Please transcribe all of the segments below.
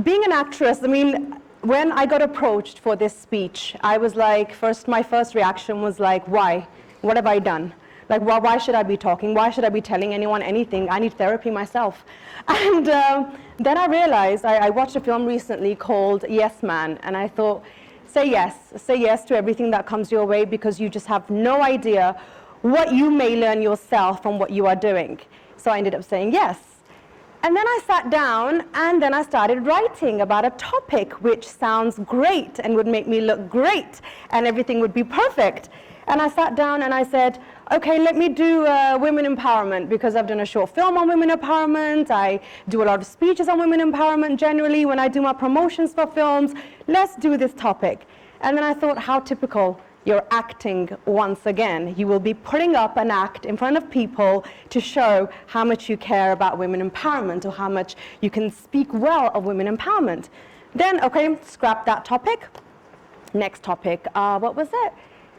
being an actress, I mean, when I got approached for this speech, I was like, my first reaction was like, why? What have I done? Like, why should I be talking? Why should I be telling anyone anything? I need therapy myself. And then I realized, I watched a film recently called Yes Man, and I thought, say yes to everything that comes your way, because you just have no idea what you may learn yourself from what you are doing. So I ended up saying yes. And then I sat down and then I started writing about a topic which sounds great and would make me look great and everything would be perfect. And I sat down and I said, okay, let me do women empowerment, because I've done a short film on women empowerment. I do a lot of speeches on women empowerment generally when I do my promotions for films. Let's do this topic. And then I thought, how typical. You're acting once again. You will be putting up an act in front of people to show how much you care about women empowerment or how much you can speak well of women empowerment. Then, okay, scrap that topic. Next topic, what was it?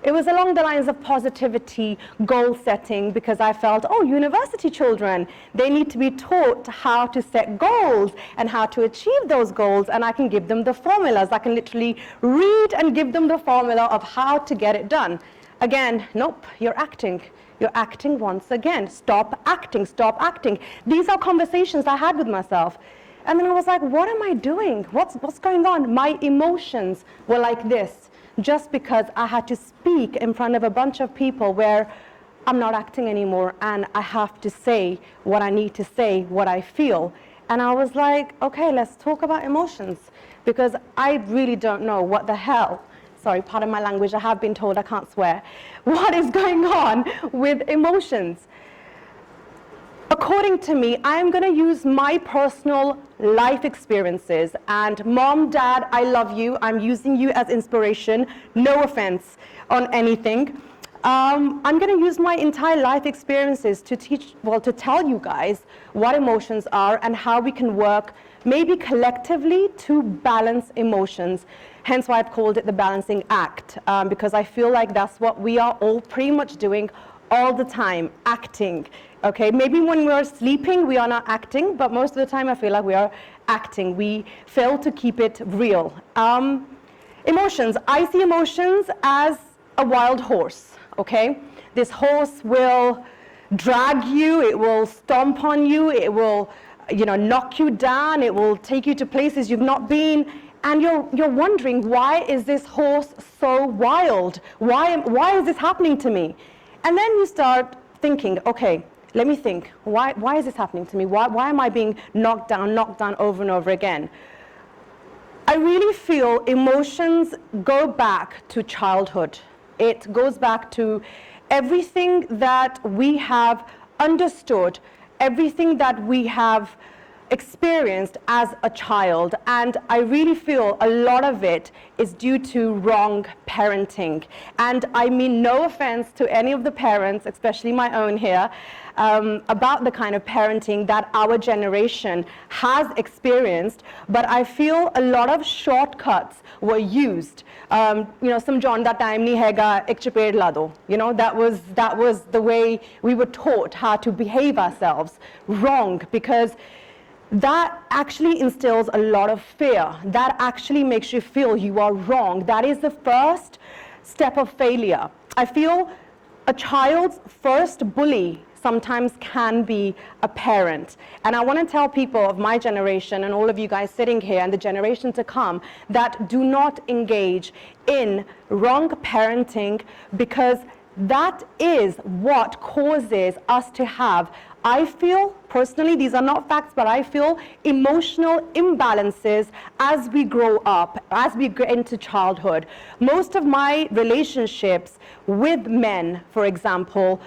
It was along the lines of positivity, goal setting, because I felt, oh, university children, they need to be taught how to set goals and how to achieve those goals, and I can give them the formulas. I can literally read and give them the formula of how to get it done. Again, nope, you're acting. You're acting once again. Stop acting, stop acting. These are conversations I had with myself. And then I was like, what am I doing? What's going on? My emotions were like this, just because I had to speak in front of a bunch of people where I'm not acting anymore and I have to say what I need to say, what I feel. And I was like, okay, let's talk about emotions, because I really don't know what the hell, sorry, pardon my language, I have been told I can't swear, what is going on with emotions. According to me, I'm going to use my personal life experiences. And mom, dad, I love you. I'm using you as inspiration. No offense on anything. I'm going to use my entire life experiences to to tell you guys what emotions are and how we can work maybe collectively to balance emotions. Hence why I've called it the balancing act, because I feel like that's what we are all pretty much doing all the time, acting. Okay, maybe when we're sleeping, we are not acting, but most of the time I feel like we are acting. We fail to keep it real. Emotions. I see emotions as a wild horse, okay? This horse will drag you, it will stomp on you, it will, knock you down, it will take you to places you've not been, and you're wondering, why is this horse so wild? Why is this happening to me? And then you start thinking, okay, let me think, why is this happening to me? Why am I being knocked down over and over again? I really feel emotions go back to childhood. It goes back to everything that we have understood, everything that we have experienced as a child, and I really feel a lot of it is due to wrong parenting. And I mean no offense to any of the parents, especially my own here, about the kind of parenting that our generation has experienced, but I feel a lot of shortcuts were used. Samjhaun that time nahi hega, ek chapeed la do. That was the way we were taught how to behave ourselves. Wrong, because that actually instills a lot of fear. That actually makes you feel you are wrong. That is the first step of failure. I feel a child's first bully sometimes can be a parent. And I want to tell people of my generation and all of you guys sitting here and the generation to come that do not engage in wrong parenting, because that is what causes us to have, I feel, personally, these are not facts, but I feel emotional imbalances as we grow up, as we get into childhood. Most of my relationships with men, for example,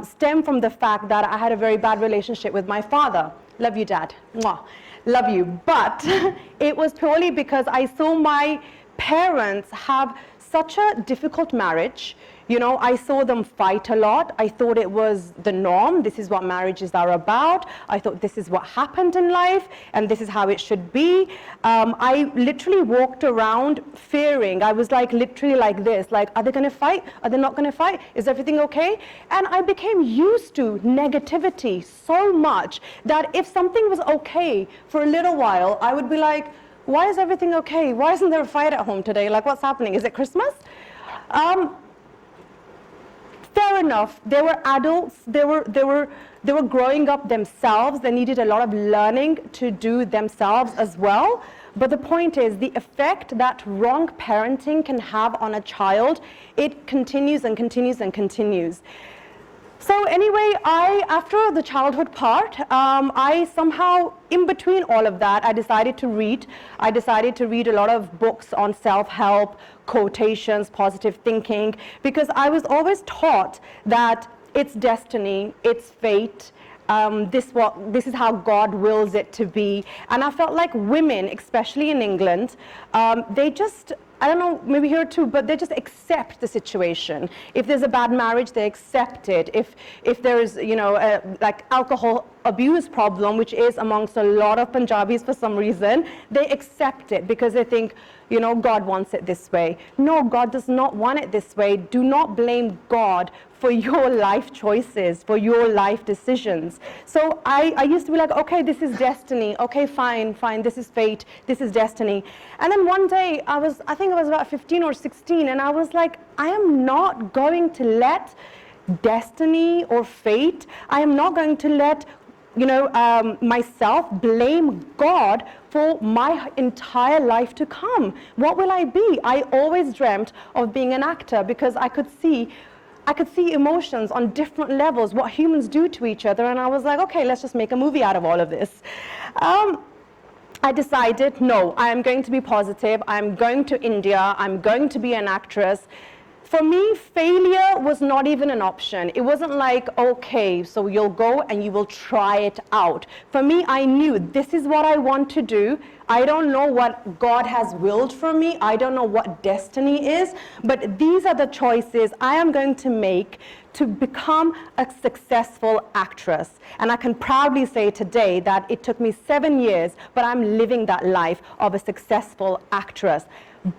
stem from the fact that I had a very bad relationship with my father. Love you, Dad. Mwah. Love you. But it was purely because I saw my parents have such a difficult marriage. You know, I saw them fight a lot. I thought it was the norm. This is what marriages are about. I thought this is what happened in life, and this is how it should be. I literally walked around fearing. I was like literally like this, like, are they going to fight? Are they not going to fight? Is everything okay? And I became used to negativity so much that if something was okay for a little while, I would be like, why is everything okay? Why isn't there a fight at home today? Like, what's happening? Is it Christmas? Fair enough. They were adults. They were growing up themselves. They needed a lot of learning to do themselves as well. But the point is, the effect that wrong parenting can have on a child, it continues and continues and continues. So anyway, after the childhood part, I somehow, in between all of that, I decided to read. I decided to read a lot of books on self-help, quotations, positive thinking, because I was always taught that it's destiny, it's fate, this is how God wills it to be. And I felt like women, especially in England, they just, I don't know, maybe here too, but they just accept the situation. If there's a bad marriage, they accept it. If there's, you know, like alcohol abuse problem, which is amongst a lot of Punjabis for some reason, they accept it because they think, you know, God wants it this way. No, God does not want it this way. Do not blame God for your life choices, for your life decisions. So I used to be like, okay, this is destiny. Okay, fine, this is fate, this is destiny. And then one day, I think I was about 15 or 16, and I was like, I am not going to let destiny or fate, I am not going to let, you know, myself blame God for my entire life to come. What will I be? I always dreamt of being an actor because I could see emotions on different levels, what humans do to each other, and I was like, okay, let's just make a movie out of all of this. I decided, no, I am going to be positive, I'm going to India, I'm going to be an actress. For me, failure was not even an option. It wasn't like, okay, so you'll go and you will try it out. For me, I knew this is what I want to do. I don't know what God has willed for me. I don't know what destiny is, but these are the choices I am going to make to become a successful actress. And I can proudly say today that it took me 7 years, but I'm living that life of a successful actress.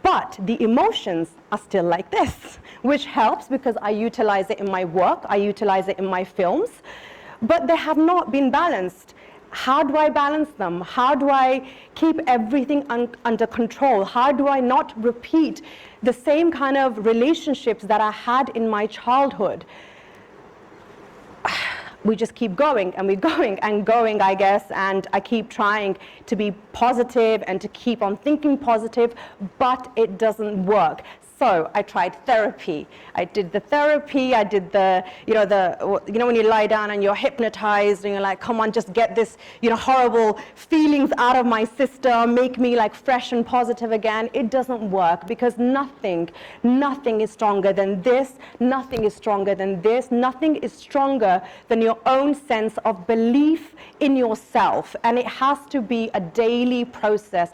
But the emotions are still like this, which helps because I utilize it in my work, I utilize it in my films, but they have not been balanced. How do I balance them? How do I keep everything under control? How do I not repeat the same kind of relationships that I had in my childhood? We just keep going and we're going and going, I guess, and I keep trying to be positive and to keep on thinking positive, but it doesn't work. So I tried therapy. I did the therapy, I did the, you know, when you lie down and you're hypnotized and you're like, come on, just get this, you know, horrible feelings out of my system, make me like fresh and positive again. It doesn't work because nothing is stronger than this, nothing is stronger than this, nothing is stronger than your own sense of belief in yourself. And it has to be a daily process,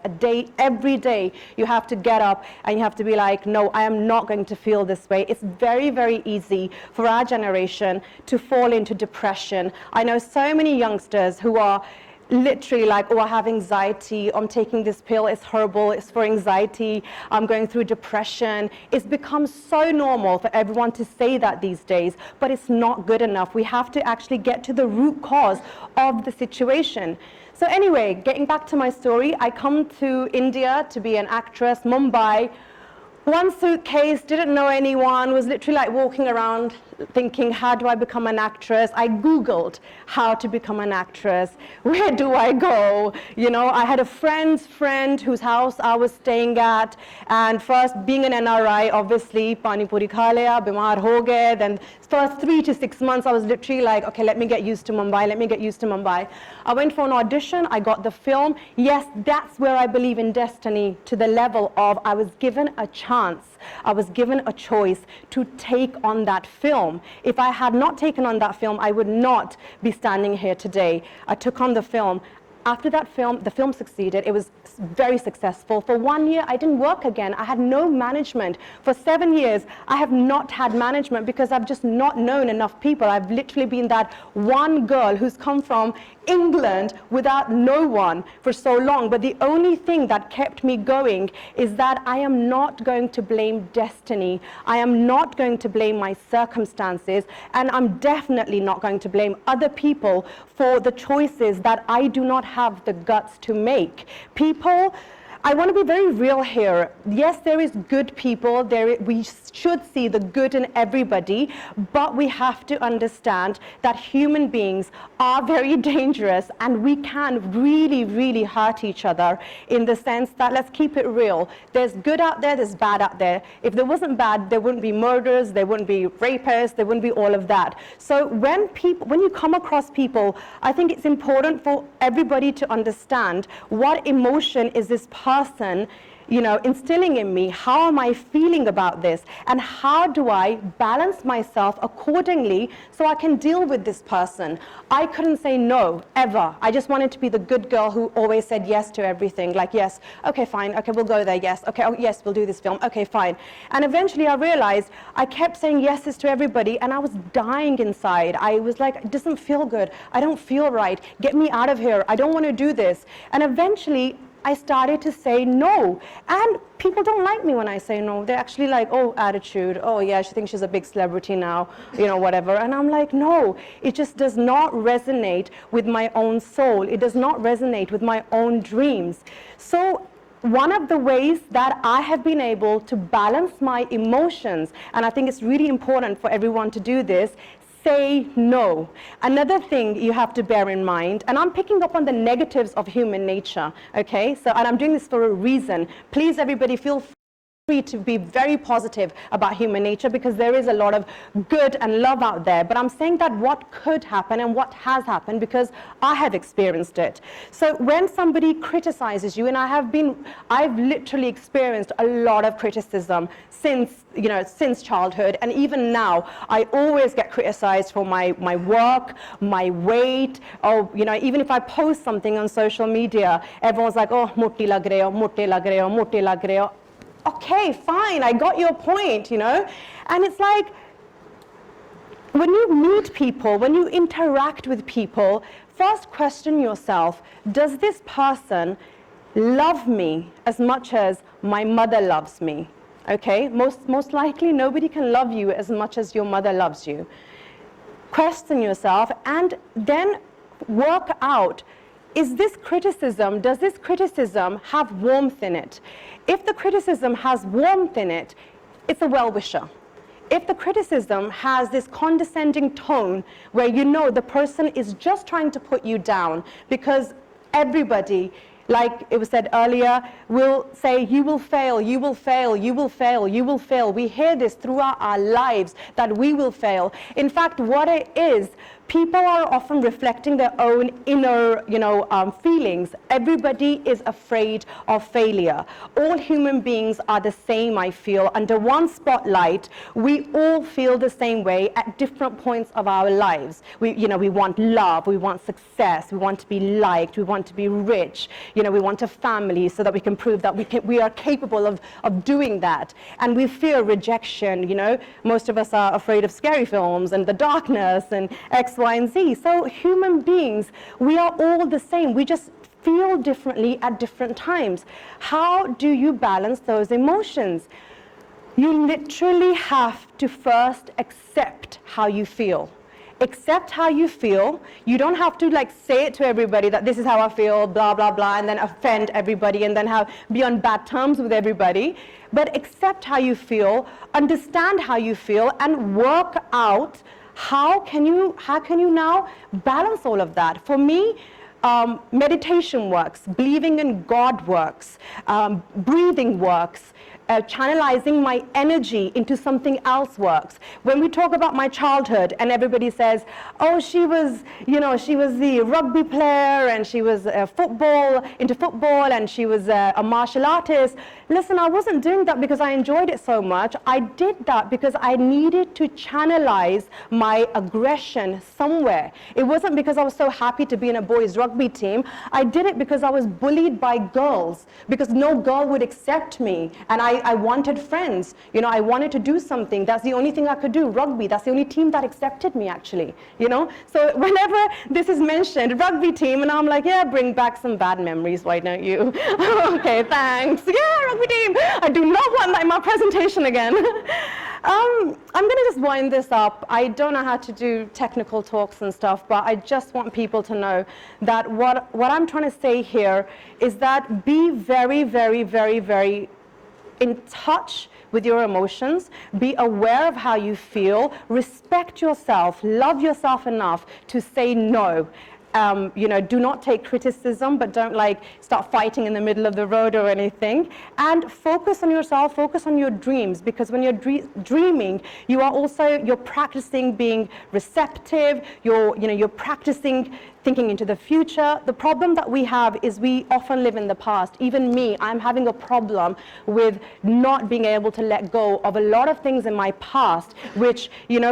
every day you have to get up and you have to be like, no, I am not going to feel this way. It's very, very easy for our generation to fall into depression. I know so many youngsters who are literally like, oh, I have anxiety, I'm taking this pill, it's horrible, it's for anxiety, I'm going through depression. It's become so normal for everyone to say that these days, but it's not good enough. We have to actually get to the root cause of the situation. So anyway, getting back to my story, I come to India to be an actress, Mumbai. One suitcase, didn't know anyone, was literally like walking around thinking, how do I become an actress? I Googled how to become an actress. Where do I go? You know, I had a friend's friend whose house I was staying at, and first, being an NRI, obviously, pani puri kha liya, bimar ho gaye. Then first 3 to 6 months, I was literally like, okay, let me get used to Mumbai, let me get used to Mumbai. I went for an audition, I got the film. Yes, that's where I believe in destiny, to the level of I was given a chance, I was given a choice to take on that film. If I had not taken on that film, I would not be standing here today. I took on the film. after that film, the film succeeded. It was very successful. For 1 year, I didn't work again. I had no management. For 7 years, I have not had management because I've just not known enough people. I've literally been that one girl who's come from England without no one for so long. But the only thing that kept me going is that I am not going to blame destiny. I am not going to blame my circumstances, and I'm definitely not going to blame other people for the choices that I do not have the guts to make. People, I want to be very real here. Yes, there is good people. We should see the good in everybody, but we have to understand that human beings are very dangerous, and we can really, really hurt each other in the sense that, let's keep it real. There's good out there, there's bad out there. If there wasn't bad, there wouldn't be murders, there wouldn't be rapists, there wouldn't be all of that. So when you come across people, I think it's important for everybody to understand what emotion is this person, you know, instilling in me. How am I feeling about this? And how do I balance myself accordingly so I can deal with this person? I couldn't say no, ever. I just wanted to be the good girl who always said yes to everything. Like, yes, okay, fine, okay, we'll go there, yes, okay, oh, yes, we'll do this film, okay, fine. And eventually I realized I kept saying yeses to everybody, and I was dying inside. I was like, it doesn't feel good. I don't feel right. Get me out of here. I don't want to do this. And eventually, I started to say no. And people don't like me when I say no. They're actually like, oh, attitude. Oh, yeah, she thinks she's a big celebrity now, you know, whatever. And I'm like, no, it just does not resonate with my own soul. It does not resonate with my own dreams. So one of the ways that I have been able to balance my emotions, and I think it's really important for everyone to do this, say no. Another thing you have to bear in mind, and I'm picking up on the negatives of human nature, okay? So, and I'm doing this for a reason. Please, everybody, feel free to be very positive about human nature, because there is a lot of good and love out there. But I'm saying that what could happen and what has happened, because I have experienced it. So when somebody criticizes you, and I've literally experienced a lot of criticism since childhood, and even now, I always get criticized for my work, my weight, or, you know, even if I post something on social media, everyone's like, oh, motti lag rahe ho, motte lag rahe ho, motte lag rahe ho. Okay, fine, I got your point, you know? And it's like, when you meet people, when you interact with people, first question yourself, does this person love me as much as my mother loves me? Okay, most likely nobody can love you as much as your mother loves you. Question yourself, and then work out, does this criticism have warmth in it? If the criticism has warmth in it, it's a well-wisher. If the criticism has this condescending tone where you know the person is just trying to put you down, because everybody, like it was said earlier, will say, you will fail, you will fail, you will fail, you will fail. We hear this throughout our lives, that we will fail. In fact, what it is, people are often reflecting their own inner, feelings. Everybody is afraid of failure. All human beings are the same, I feel. Under one spotlight, we all feel the same way at different points of our lives. We want love, we want success, we want to be liked, we want to be rich, we want a family so that we can prove that we are capable of doing that. And we fear rejection, Most of us are afraid of scary films and the darkness and X, Y, and Z. So human beings, we are all the same. We just feel differently at different times. How do you balance those emotions? You literally have to first accept how you feel. Accept how you feel. You don't have to say it to everybody that this is how I feel, blah, blah, blah, and then offend everybody and then be on bad terms with everybody. But accept how you feel, understand how you feel, and work out how can you now balance all of that. For me, meditation works, believing in God works, breathing works, channelizing my energy into something else works. When we talk about my childhood and everybody says, oh, she was the rugby player and she was into football and she was a martial artist. Listen, I wasn't doing that because I enjoyed it so much. I did that because I needed to channelize my aggression somewhere. It wasn't because I was so happy to be in a boys' rugby team. I did it because I was bullied by girls, because no girl would accept me, and I wanted friends. I wanted to do something. That's the only thing I could do, rugby. That's the only team that accepted me, actually. So whenever this is mentioned, rugby team, and I'm like, yeah, bring back some bad memories, why don't you? Okay, thanks. Yeah, rugby team. I do not want that in my presentation again. I'm going to just wind this up. I don't know how to do technical talks and stuff, but I just want people to know that what I'm trying to say here is that be very, very, very, very in touch with your emotions, be aware of how you feel, respect yourself, love yourself enough to say no. Do not take criticism, but don't start fighting in the middle of the road or anything. And focus on yourself, focus on your dreams, because when you're dreaming, you're practicing being receptive, you're practicing thinking into the future. The problem that we have is we often live in the past. Even me, I'm having a problem with not being able to let go of a lot of things in my past, which,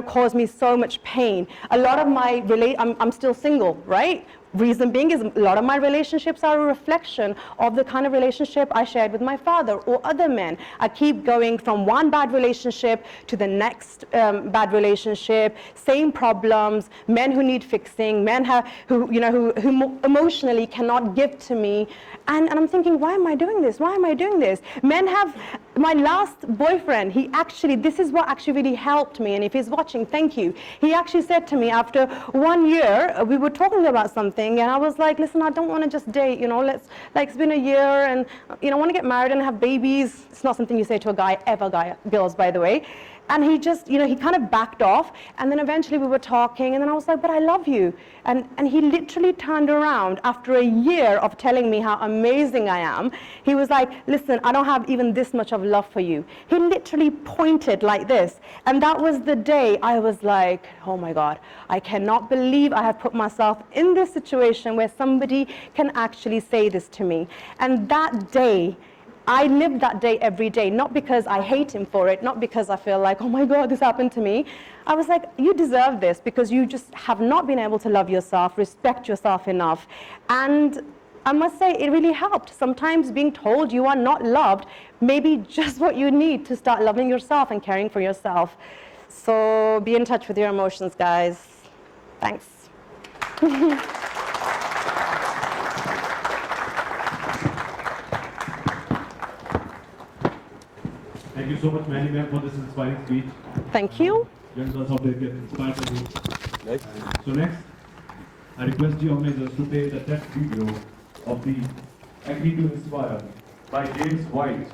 caused me so much pain. A lot of I'm still single, right? Reason being is a lot of my relationships are a reflection of the kind of relationship I shared with my father or other men. I keep going from one bad relationship to the next bad relationship, same problems, men who need fixing, men who emotionally cannot give to me. And I'm thinking, why am I doing this? Why am I doing this? My last boyfriend, this is what actually really helped me. And if he's watching, thank you. He actually said to me after 1 year, we were talking about something, and I was like, listen, I don't want to just date, it's been a year, and, I want to get married and have babies. It's not something you say to a guy, girls, by the way. And he just, he kind of backed off, and then eventually we were talking, and then I was like, but I love you. And he literally turned around after a year of telling me how amazing I am. He was like, listen, I don't have even this much of love for you. He literally pointed like this. And that was the day I was like, oh my God, I cannot believe I have put myself in this situation where somebody can actually say this to me. And that day, I lived that day every day, not because I hate him for it, not because I feel like, oh my God, this happened to me. I was like, you deserve this because you just have not been able to love yourself, respect yourself enough. And I must say, it really helped. Sometimes being told you are not loved may be just what you need to start loving yourself and caring for yourself. So be in touch with your emotions, guys. Thanks. Thank you so much, Mandy ma'am, for this inspiring speech. Thank you. Young girls out there get inspired from you. Next. So next, I request the organizers to play the test video of the Agree to Inspire by James White.